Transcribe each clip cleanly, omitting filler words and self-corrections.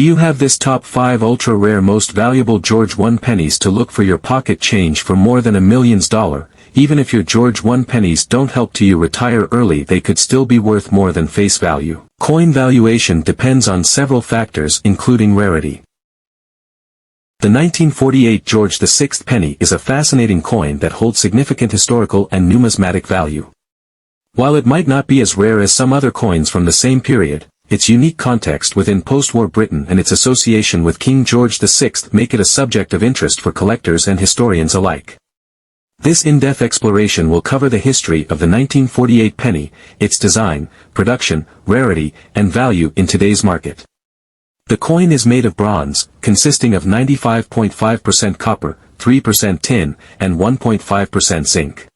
Do you have this top 5 ultra-rare most valuable George 1 pennies to look for your pocket change for more than $1 million? Even if your George 1 pennies don't help you retire early, they could still be worth more than face value. Coin valuation depends on several factors including rarity. The 1948 George VI penny is a fascinating coin that holds significant historical and numismatic value. While it might not be as rare as some other coins from the same period, its unique context within post-war Britain and its association with King George VI make it a subject of interest for collectors and historians alike. This in-depth exploration will cover the history of the 1948 penny, its design, production, rarity, and value in today's market. The coin is made of bronze, consisting of 95.5% copper, 3% tin, and 1.5% zinc.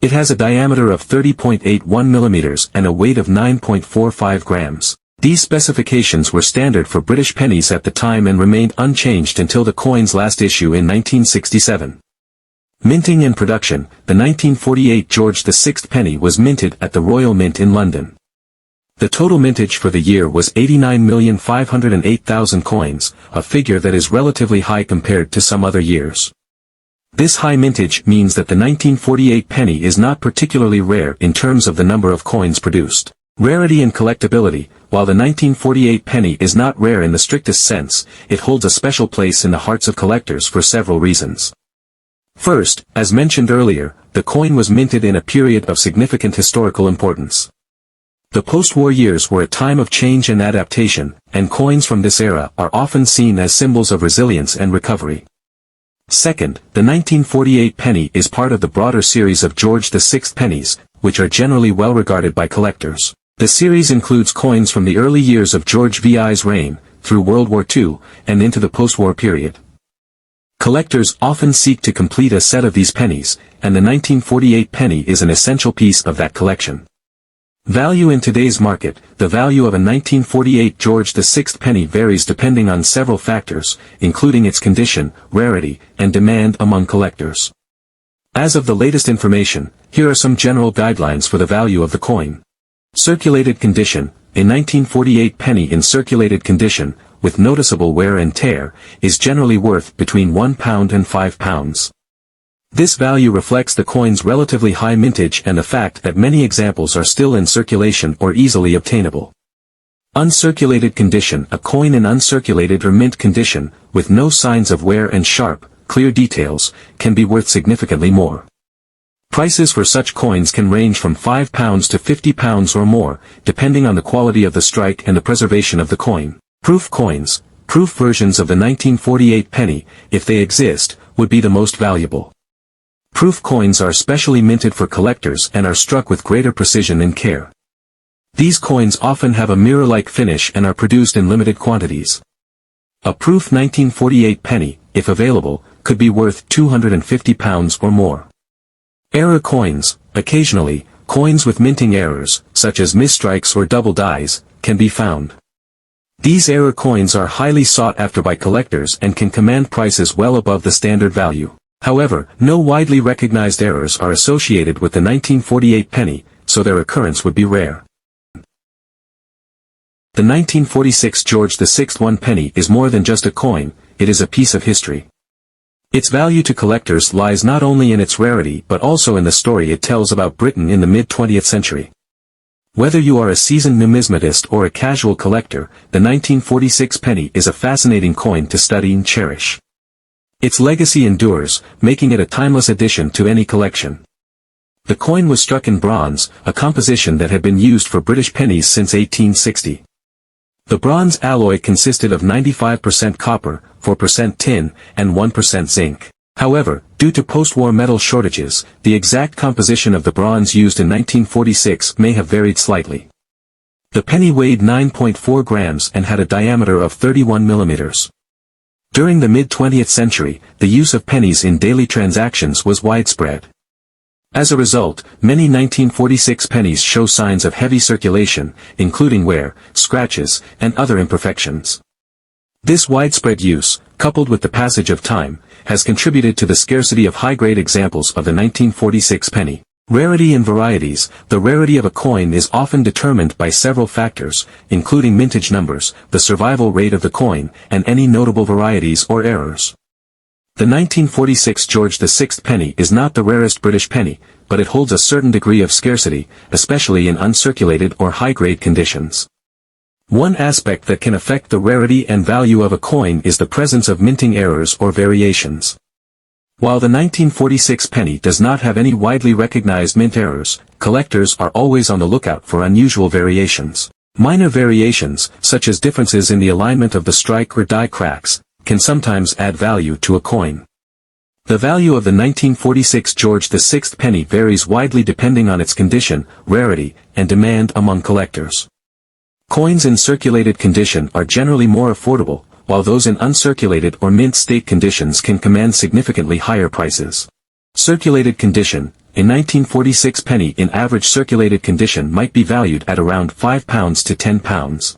It has a diameter of 30.81 mm and a weight of 9.45 grams. These specifications were standard for British pennies at the time and remained unchanged until the coin's last issue in 1967. Minting and production. The 1948 George VI penny was minted at the Royal Mint in London. The total mintage for the year was 89,508,000 coins, a figure that is relatively high compared to some other years. This high mintage means that the 1948 penny is not particularly rare in terms of the number of coins produced. Rarity and collectability. While the 1948 penny is not rare in the strictest sense, it holds a special place in the hearts of collectors for several reasons. First, as mentioned earlier, the coin was minted in a period of significant historical importance. The post-war years were a time of change and adaptation, and coins from this era are often seen as symbols of resilience and recovery. Second, the 1948 penny is part of the broader series of George VI pennies, which are generally well regarded by collectors. The series includes coins from the early years of George VI's reign, through World War II, and into the post-war period. Collectors often seek to complete a set of these pennies, and the 1948 penny is an essential piece of that collection. Value in today's market. The value of a 1948 George VI penny varies depending on several factors, including its condition, rarity, and demand among collectors. As of the latest information, here are some general guidelines for the value of the coin. Circulated condition. A 1948 penny in circulated condition, with noticeable wear and tear, is generally worth between £1 and £5. This value reflects the coin's relatively high mintage and the fact that many examples are still in circulation or easily obtainable. Uncirculated condition. A coin in uncirculated or mint condition, with no signs of wear and sharp, clear details, can be worth significantly more. Prices for such coins can range from £5 to £50 or more, depending on the quality of the strike and the preservation of the coin. Proof coins. Proof versions of the 1948 penny, if they exist, would be the most valuable. Proof coins are specially minted for collectors and are struck with greater precision and care. These coins often have a mirror-like finish and are produced in limited quantities. A proof 1948 penny, if available, could be worth £250 or more. Error coins. Occasionally, coins with minting errors, such as misstrikes or double dies, can be found. These error coins are highly sought after by collectors and can command prices well above the standard value. However, no widely recognized errors are associated with the 1948 penny, so their occurrence would be rare. The 1946 George VI 1 penny is more than just a coin, it is a piece of history. Its value to collectors lies not only in its rarity but also in the story it tells about Britain in the mid-20th century. Whether you are a seasoned numismatist or a casual collector, the 1946 penny is a fascinating coin to study and cherish. Its legacy endures, making it a timeless addition to any collection. The coin was struck in bronze, a composition that had been used for British pennies since 1860. The bronze alloy consisted of 95% copper, 4% tin, and 1% zinc. However, due to post-war metal shortages, the exact composition of the bronze used in 1946 may have varied slightly. The penny weighed 9.4 grams and had a diameter of 31 millimeters. During the mid-20th century, the use of pennies in daily transactions was widespread. As a result, many 1946 pennies show signs of heavy circulation, including wear, scratches, and other imperfections. This widespread use, coupled with the passage of time, has contributed to the scarcity of high-grade examples of the 1946 penny. Rarity and varieties. The rarity of a coin is often determined by several factors, including mintage numbers, the survival rate of the coin, and any notable varieties or errors. The 1946 George VI penny is not the rarest British penny, but it holds a certain degree of scarcity, especially in uncirculated or high-grade conditions. One aspect that can affect the rarity and value of a coin is the presence of minting errors or variations. While the 1946 penny does not have any widely recognized mint errors, collectors are always on the lookout for unusual variations. Minor variations, such as differences in the alignment of the strike or die cracks, can sometimes add value to a coin. The value of the 1946 George VI penny varies widely depending on its condition, rarity, and demand among collectors. Coins in circulated condition are generally more affordable, while those in uncirculated or mint state conditions can command significantly higher prices. Circulated condition. A 1946 penny in average circulated condition might be valued at around £5 to £10.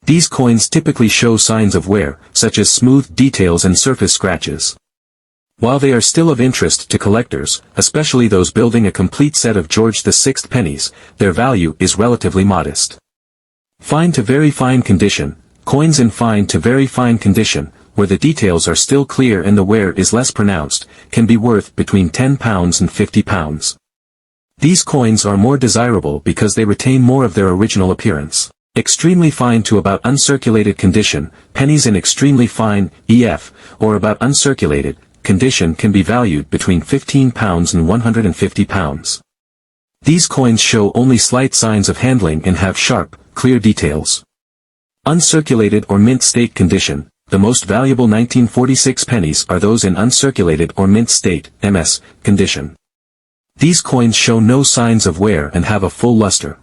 These coins typically show signs of wear, such as smooth details and surface scratches. While they are still of interest to collectors, especially those building a complete set of George VI pennies, their value is relatively modest. Fine to very fine condition. Coins in fine to very fine condition, where the details are still clear and the wear is less pronounced, can be worth between £10 and £50. These coins are more desirable because they retain more of their original appearance. Extremely fine to about uncirculated condition, pennies in extremely fine, EF, or about uncirculated condition can be valued between £15 and £150. These coins show only slight signs of handling and have sharp, clear details. Uncirculated or mint state condition. The most valuable 1946 pennies are those in uncirculated or mint state, MS, condition. These coins show no signs of wear and have a full luster.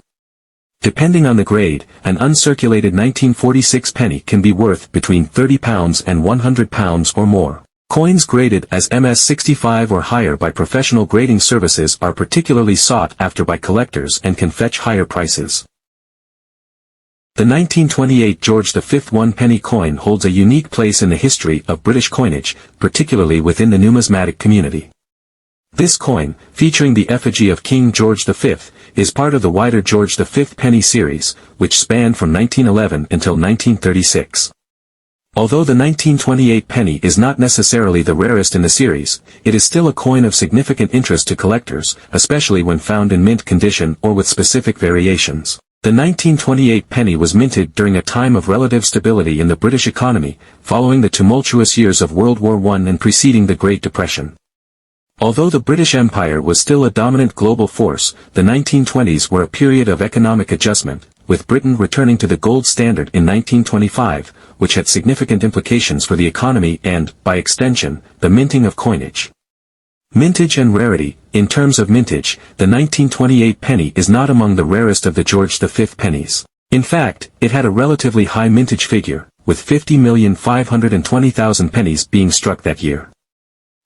Depending on the grade, an uncirculated 1946 penny can be worth between £30 and £100 or more. Coins graded as MS65 or higher by professional grading services are particularly sought after by collectors and can fetch higher prices. The 1928 George V 1-penny coin holds a unique place in the history of British coinage, particularly within the numismatic community. This coin, featuring the effigy of King George V, is part of the wider George V penny series, which spanned from 1911 until 1936. Although the 1928 penny is not necessarily the rarest in the series, it is still a coin of significant interest to collectors, especially when found in mint condition or with specific variations. The 1928 penny was minted during a time of relative stability in the British economy, following the tumultuous years of World War I and preceding the Great Depression. Although the British Empire was still a dominant global force, the 1920s were a period of economic adjustment, with Britain returning to the gold standard in 1925, which had significant implications for the economy and, by extension, the minting of coinage. Mintage and rarity. In terms of mintage, the 1928 penny is not among the rarest of the George V pennies. In fact, it had a relatively high mintage figure, with 50,520,000 pennies being struck that year.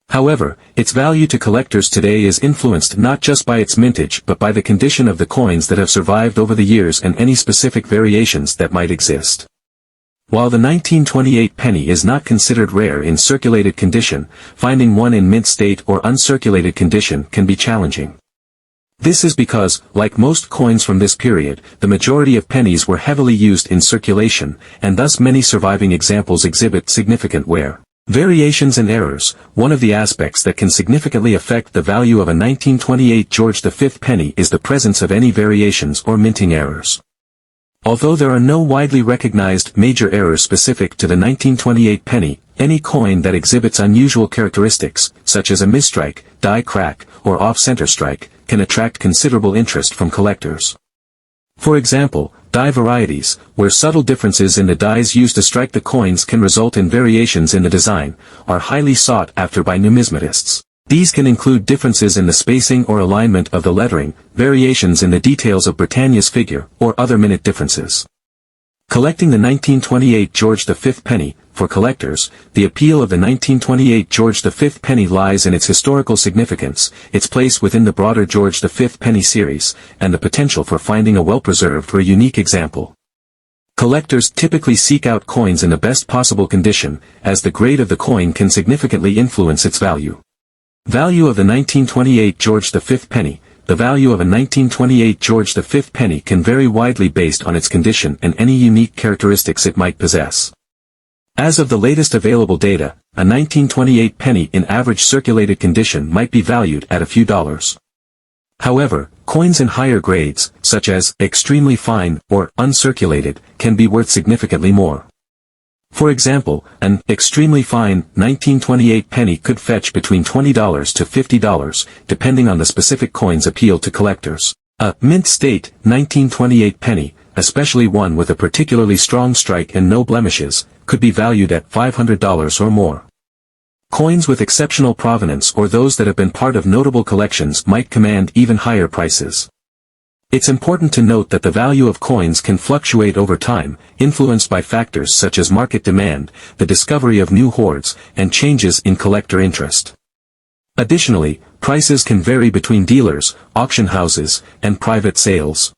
However, its value to collectors today is influenced not just by its mintage but by the condition of the coins that have survived over the years and any specific variations that might exist. While the 1928 penny is not considered rare in circulated condition, finding one in mint state or uncirculated condition can be challenging. This is because, like most coins from this period, the majority of pennies were heavily used in circulation, and thus many surviving examples exhibit significant wear. Variations and errors. One of the aspects that can significantly affect the value of a 1928 George V penny is the presence of any variations or minting errors. Although there are no widely recognized major errors specific to the 1928 penny, any coin that exhibits unusual characteristics, such as a misstrike, die crack, or off-center strike, can attract considerable interest from collectors. For example, die varieties, where subtle differences in the dies used to strike the coins can result in variations in the design, are highly sought after by numismatists. These can include differences in the spacing or alignment of the lettering, variations in the details of Britannia's figure, or other minute differences. Collecting the 1928 George V penny. For collectors, the appeal of the 1928 George V penny lies in its historical significance, its place within the broader George V penny series, and the potential for finding a well-preserved or unique example. Collectors typically seek out coins in the best possible condition, as the grade of the coin can significantly influence its value. Value of the 1928 George V penny. the value of a 1928 George V penny can vary widely based on its condition and any unique characteristics it might possess. As of the latest available data, a 1928 penny in average circulated condition might be valued at a few dollars. However, coins in higher grades, such as extremely fine or uncirculated, can be worth significantly more. For example, an extremely fine 1928 penny could fetch between $20 to $50, depending on the specific coin's appeal to collectors. A mint state 1928 penny, especially one with a particularly strong strike and no blemishes, could be valued at $500 or more. Coins with exceptional provenance or those that have been part of notable collections might command even higher prices. It's important to note that the value of coins can fluctuate over time, influenced by factors such as market demand, the discovery of new hoards, and changes in collector interest. Additionally, prices can vary between dealers, auction houses, and private sales.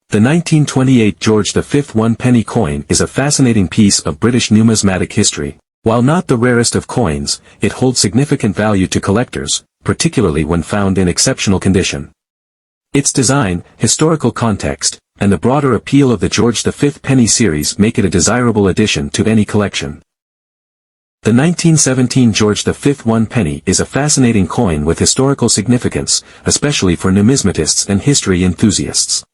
The 1928 George V 1 penny coin is a fascinating piece of British numismatic history. While not the rarest of coins, it holds significant value to collectors, particularly when found in exceptional condition. Its design, historical context, and the broader appeal of the George V penny series make it a desirable addition to any collection. The 1917 George V 1 penny is a fascinating coin with historical significance, especially for numismatists and history enthusiasts.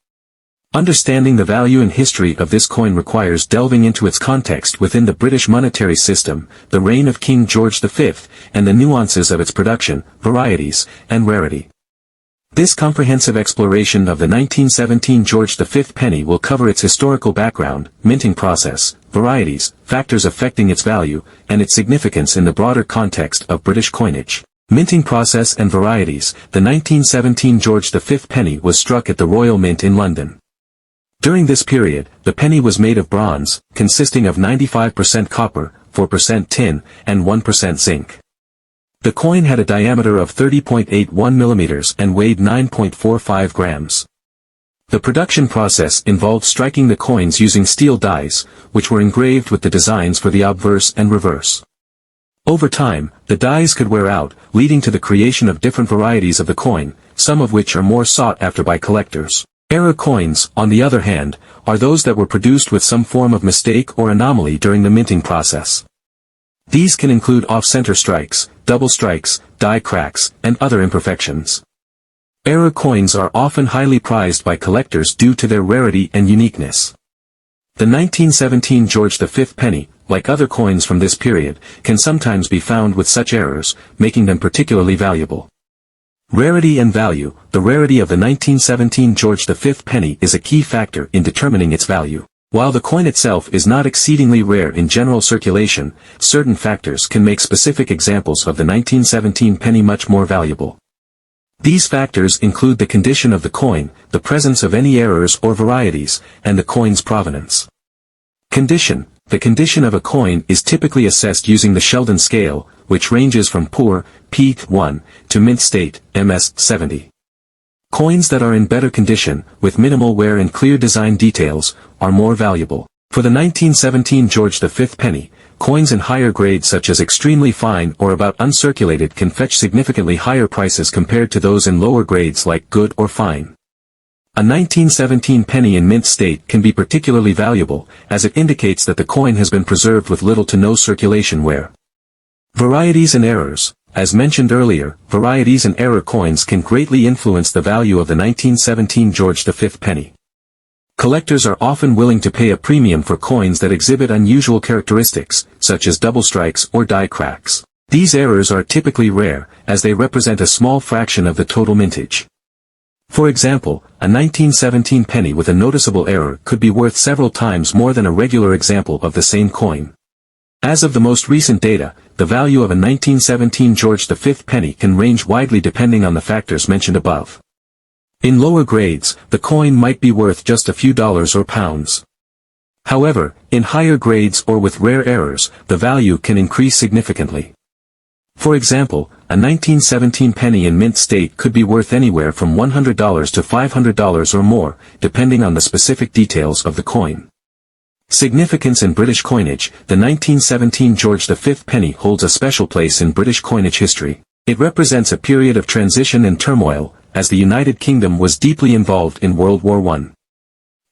Understanding the value and history of this coin requires delving into its context within the British monetary system, the reign of King George V, and the nuances of its production, varieties, and rarity. This comprehensive exploration of the 1917 George V penny will cover its historical background, minting process, varieties, factors affecting its value, and its significance in the broader context of British coinage. Minting process and varieties. The 1917 George V penny was struck at the Royal Mint in London. During this period, the penny was made of bronze, consisting of 95% copper, 4% tin, and 1% zinc. The coin had a diameter of 30.81 mm and weighed 9.45 grams. The production process involved striking the coins using steel dies, which were engraved with the designs for the obverse and reverse. Over time, the dies could wear out, leading to the creation of different varieties of the coin, some of which are more sought after by collectors. Error coins, on the other hand, are those that were produced with some form of mistake or anomaly during the minting process. These can include off-center strikes, double strikes, die cracks, and other imperfections. Error coins are often highly prized by collectors due to their rarity and uniqueness. The 1917 George V penny, like other coins from this period, can sometimes be found with such errors, making them particularly valuable. Rarity and value. The rarity of the 1917 George V penny is a key factor in determining its value. While the coin itself is not exceedingly rare in general circulation, certain factors can make specific examples of the 1917 penny much more valuable. These factors include the condition of the coin, the presence of any errors or varieties, and the coin's provenance. Condition. The condition of a coin is typically assessed using the Sheldon scale, which ranges from poor, P1, to mint state, MS 70. Coins that are in better condition, with minimal wear and clear design details, are more valuable. For the 1917 George V penny, coins in higher grades such as extremely fine or about uncirculated can fetch significantly higher prices compared to those in lower grades like good or fine. A 1917 penny in mint state can be particularly valuable, as it indicates that the coin has been preserved with little to no circulation wear. Varieties and errors. As mentioned earlier, varieties and error coins can greatly influence the value of the 1917 George V penny. Collectors are often willing to pay a premium for coins that exhibit unusual characteristics, such as double strikes or die cracks. These errors are typically rare, as they represent a small fraction of the total mintage. For example, a 1917 penny with a noticeable error could be worth several times more than a regular example of the same coin. As of the most recent data, the value of a 1917 George V penny can range widely depending on the factors mentioned above. In lower grades, the coin might be worth just a few dollars or pounds. However, in higher grades or with rare errors, the value can increase significantly. For example, a 1917 penny in mint state could be worth anywhere from $100 to $500 or more, depending on the specific details of the coin. Significance in British coinage. The 1917 George V penny holds a special place in British coinage history. It represents a period of transition and turmoil, as the United Kingdom was deeply involved in World War I.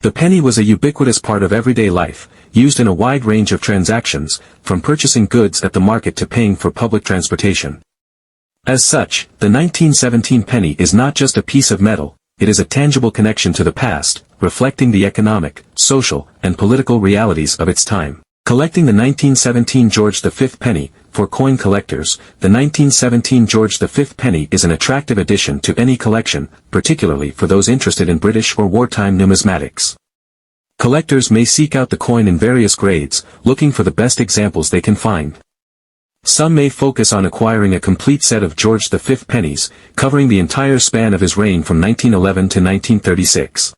The penny was a ubiquitous part of everyday life, used in a wide range of transactions, from purchasing goods at the market to paying for public transportation. As such, the 1917 penny is not just a piece of metal, it is a tangible connection to the past, reflecting the economic, social, and political realities of its time. Collecting the 1917 George V penny. For coin collectors, the 1917 George V penny is an attractive addition to any collection, particularly for those interested in British or wartime numismatics. Collectors may seek out the coin in various grades, looking for the best examples they can find. Some may focus on acquiring a complete set of George V pennies, covering the entire span of his reign from 1911 to 1936.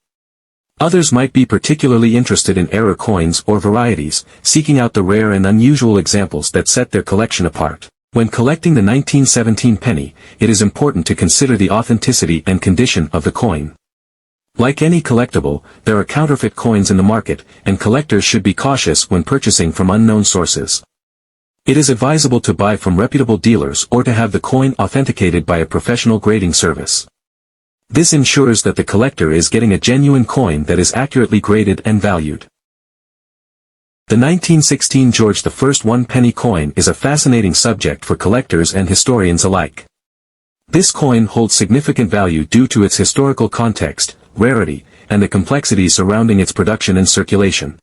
Others might be particularly interested in error coins or varieties, seeking out the rare and unusual examples that set their collection apart. When collecting the 1917 penny, it is important to consider the authenticity and condition of the coin. Like any collectible, there are counterfeit coins in the market, and collectors should be cautious when purchasing from unknown sources. It is advisable to buy from reputable dealers or to have the coin authenticated by a professional grading service. This ensures that the collector is getting a genuine coin that is accurately graded and valued. The 1916 George I 1-penny coin is a fascinating subject for collectors and historians alike. This coin holds significant value due to its historical context, rarity, and the complexities surrounding its production and circulation.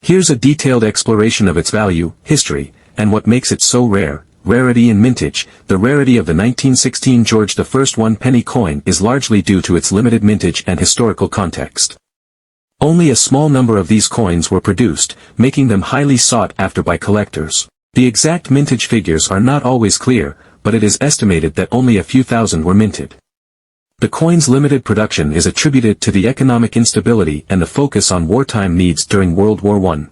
Here's a detailed exploration of its value, history, and what makes it so rare. Rarity and mintage. The rarity of the 1916 George I 1-penny coin is largely due to its limited mintage and historical context. Only a small number of these coins were produced, making them highly sought after by collectors. The exact mintage figures are not always clear, but it is estimated that only a few thousand were minted. The coin's limited production is attributed to the economic instability and the focus on wartime needs during World War I.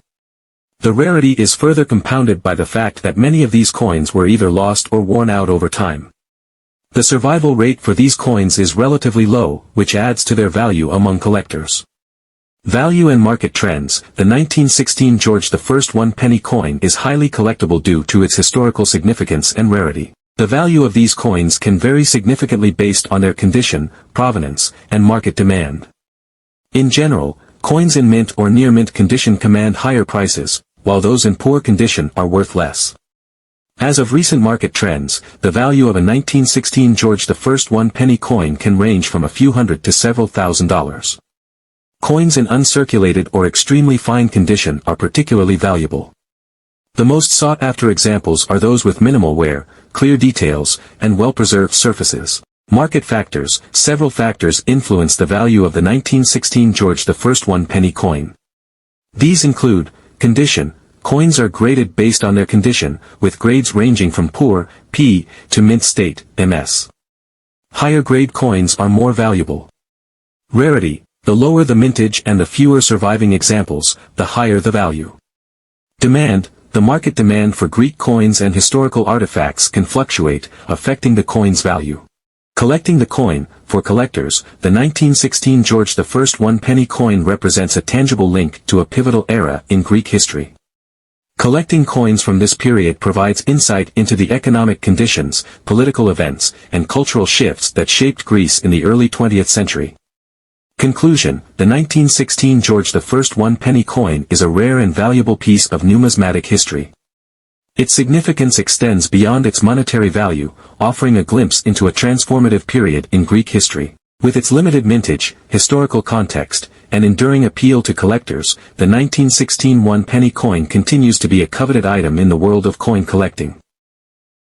The rarity is further compounded by the fact that many of these coins were either lost or worn out over time. The survival rate for these coins is relatively low, which adds to their value among collectors. Value and market trends. The 1916 George I 1-penny coin is highly collectible due to its historical significance and rarity. The value of these coins can vary significantly based on their condition, provenance, and market demand. In general, coins in mint or near mint condition command higher prices, while those in poor condition are worth less. As of recent market trends, the value of a 1916 George I 1-penny coin can range from a few hundred to several $1,000s. Coins in uncirculated or extremely fine condition are particularly valuable. The most sought-after examples are those with minimal wear, clear details, and well-preserved surfaces. Market factors. Several factors influence the value of the 1916 George I 1-penny coin. These include condition. Coins are graded based on their condition, with grades ranging from poor, P, to mint state, MS. Higher grade coins are more valuable. Rarity. The lower the mintage and the fewer surviving examples, the higher the value. Demand. The market demand for Greek coins and historical artifacts can fluctuate, affecting the coin's value. Collecting the coin. For collectors, the 1916 George I 1-penny coin represents a tangible link to a pivotal era in Greek history. Collecting coins from this period provides insight into the economic conditions, political events, and cultural shifts that shaped Greece in the early 20th century. Conclusion. The 1916 George I 1-penny coin is a rare and valuable piece of numismatic history. Its significance extends beyond its monetary value, offering a glimpse into a transformative period in Greek history. With its limited mintage, historical context, and enduring appeal to collectors, the 1916 1-penny coin continues to be a coveted item in the world of coin collecting.